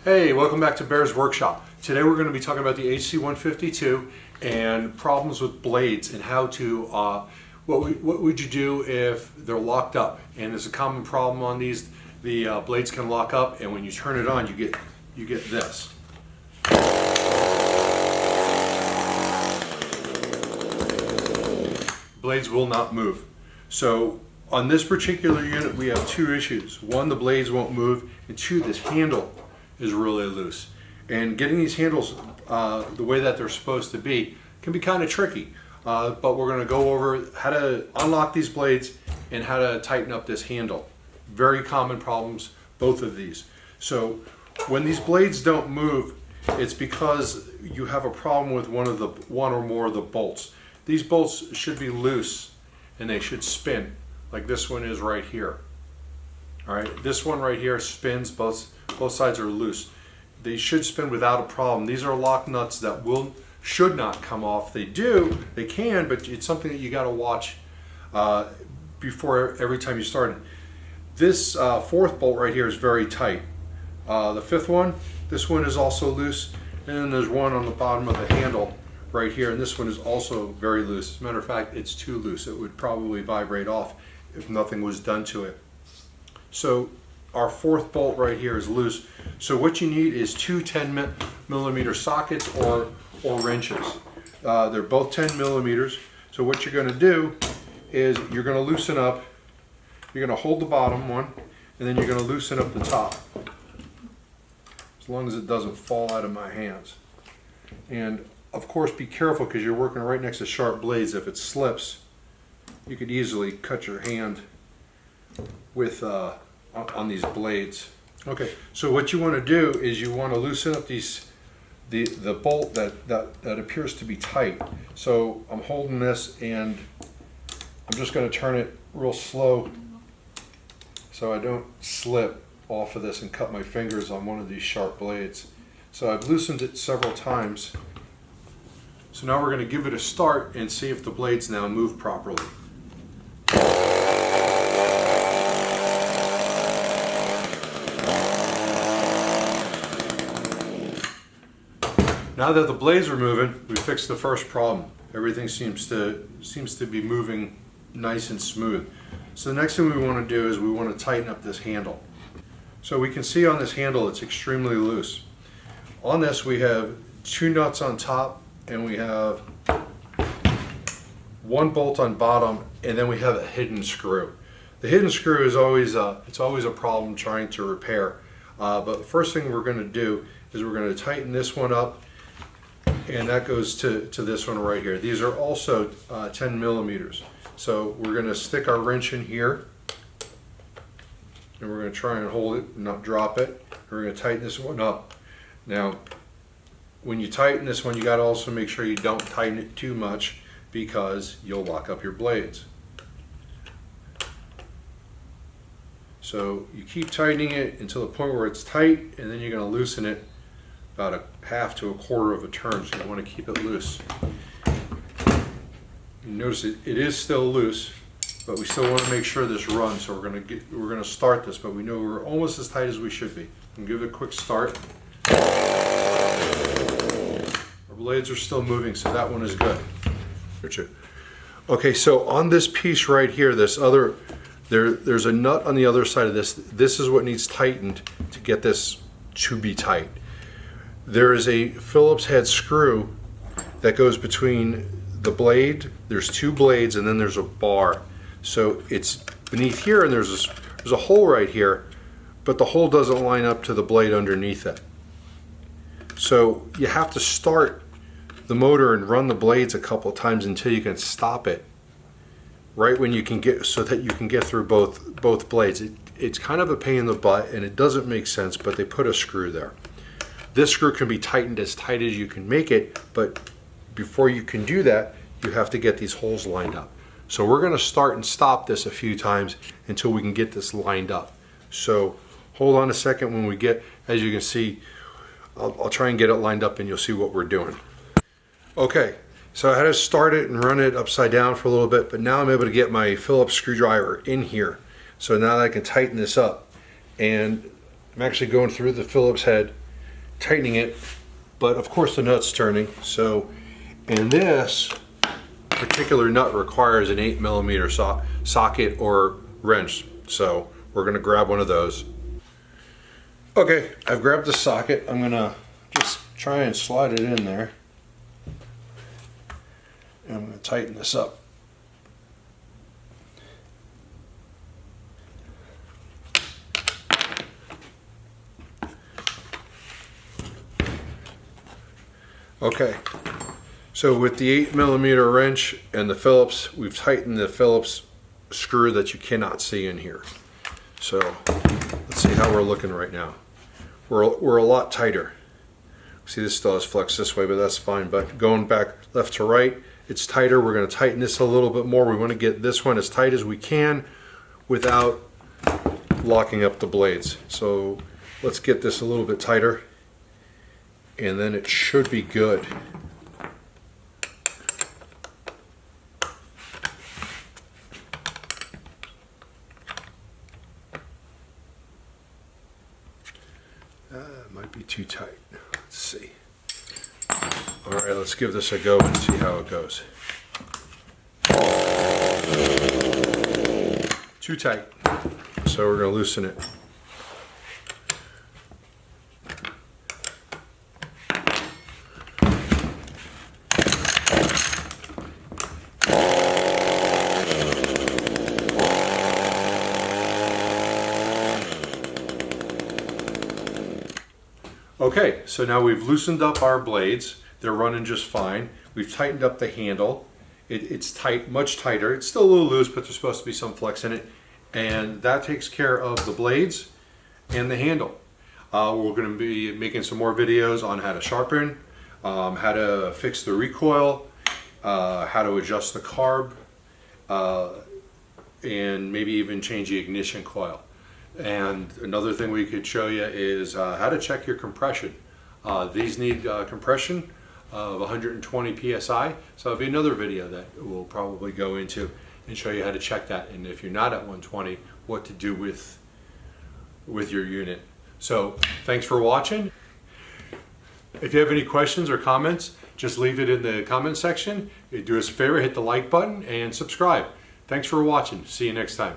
Hey, welcome back to Bear's Workshop. Today we're going to be talking about the HC-152 and problems with blades and how to, what would you do if they're locked up? And there's a common problem on these, the blades can lock up, and when you turn it on you get this. Blades will not move. So on this particular unit we have two issues. One, the blades won't move, and two, this handle is really loose. And getting these handles the way that they're supposed to be can be kind of tricky. But we're going to go over how to unlock these blades and how to tighten up this handle. Very common problems, both of these. So when these blades don't move, it's because you have a problem with one or more of the bolts. These bolts should be loose and they should spin, like this one is right here. All right, this one right here spins, both sides are loose. They should spin without a problem. These are lock nuts that should not come off. They can, but it's something that you got to watch before every time you start it. This fourth bolt right here is very tight. The fifth one, this one is also loose, and then there's one on the bottom of the handle right here, and this one is also very loose. As a matter of fact, it's too loose. It would probably vibrate off if nothing was done to it. So our fourth bolt right here is loose. So what you need is two 10mm sockets or wrenches. They're both 10 millimeters. So what you're going to do is you're going to loosen up. You're going to hold the bottom one, and then you're going to loosen up the top, as long as it doesn't fall out of my hands. And of course, be careful because you're working right next to sharp blades. If it slips, you could easily cut your hand with on these blades. Okay, so what you want to do is you want to loosen up the bolt that appears to be tight. So I'm holding this and I'm just going to turn it real slow so I don't slip off of this and cut my fingers on one of these sharp blades. So I've loosened it several times. So now we're going to give it a start and see if the blades now move properly. Now that the blades are moving, we fixed the first problem. Everything seems to be moving nice and smooth. So the next thing we want to do is we want to tighten up this handle. So we can see on this handle it's extremely loose. On this we have two nuts on top, and we have one bolt on bottom, and then we have a hidden screw. The hidden screw is always a problem trying to repair. But the first thing we're going to do is we're going to tighten this one up, and that goes to this one right here. These are also 10 millimeters. So we're going to stick our wrench in here, and we're going to try and hold it, not drop it. And we're going to tighten this one up. Now, when you tighten this one, you got to also make sure you don't tighten it too much, because you'll lock up your blades. So you keep tightening it until the point where it's tight, and then you're going to loosen it about a half to a quarter of a turn. So you want to keep it loose. You notice it is still loose, but we still want to make sure this runs. So we're going to start this, but we know we're almost as tight as we should be. And give it a quick start. Our blades are still moving, so that one is good. Okay, so on this piece right here, there's a nut on the other side of this. This is what needs tightened to get this to be tight. There is a Phillips head screw that goes between the blade. There's two blades, and then there's a bar. So it's beneath here, and there's a hole right here, but the hole doesn't line up to the blade underneath it. So you have to start the motor and run the blades a couple of times until you can stop it right when you can get, so that you can get through both blades. It's kind of a pain in the butt, and it doesn't make sense, but they put a screw there. This screw can be tightened as tight as you can make it, but before you can do that, you have to get these holes lined up. So we're going to start and stop this a few times until we can get this lined up. So hold on a second. When we get, as you can see, I'll try and get it lined up and you'll see what we're doing. Okay, so I had to start it and run it upside down for a little bit, but now I'm able to get my Phillips screwdriver in here. So now I can tighten this up, and I'm actually going through the Phillips head tightening it, but of course the nut's turning. So, and this particular nut requires an 8mm socket or wrench. So we're gonna grab one of those. Okay, I've grabbed the socket. I'm gonna just try and slide it in there. And I'm gonna tighten this up. Okay, so with the 8mm wrench and the Phillips, we've tightened the Phillips screw that you cannot see in here. So let's see how we're looking right now. We're a lot tighter. See, this still has flex this way, but that's fine. But going back left to right, it's tighter. We're going to tighten this a little bit more. We want to get this one as tight as we can without locking up the blades. So let's get this a little bit tighter, and then it should be good. Might be too tight. Let's see. All right, let's give this a go and see how it goes. Too tight. So we're going to loosen it. Okay, so now we've loosened up our blades. They're running just fine. We've tightened up the handle. It's tight, much tighter. It's still a little loose, but there's supposed to be some flex in it. And that takes care of the blades and the handle. We're going to be making some more videos on how to sharpen, how to fix the recoil, how to adjust the carb, and maybe even change the ignition coil. And another thing we could show you is how to check your compression. These need compression of 120 psi, so it'll be another video that we'll probably go into and show you how to check that, and if you're not at 120, what to do with your unit. So thanks for watching. If you have any questions or comments, just leave it in the comment section. Do us a favor, hit the like button and subscribe. Thanks for watching. See you next time.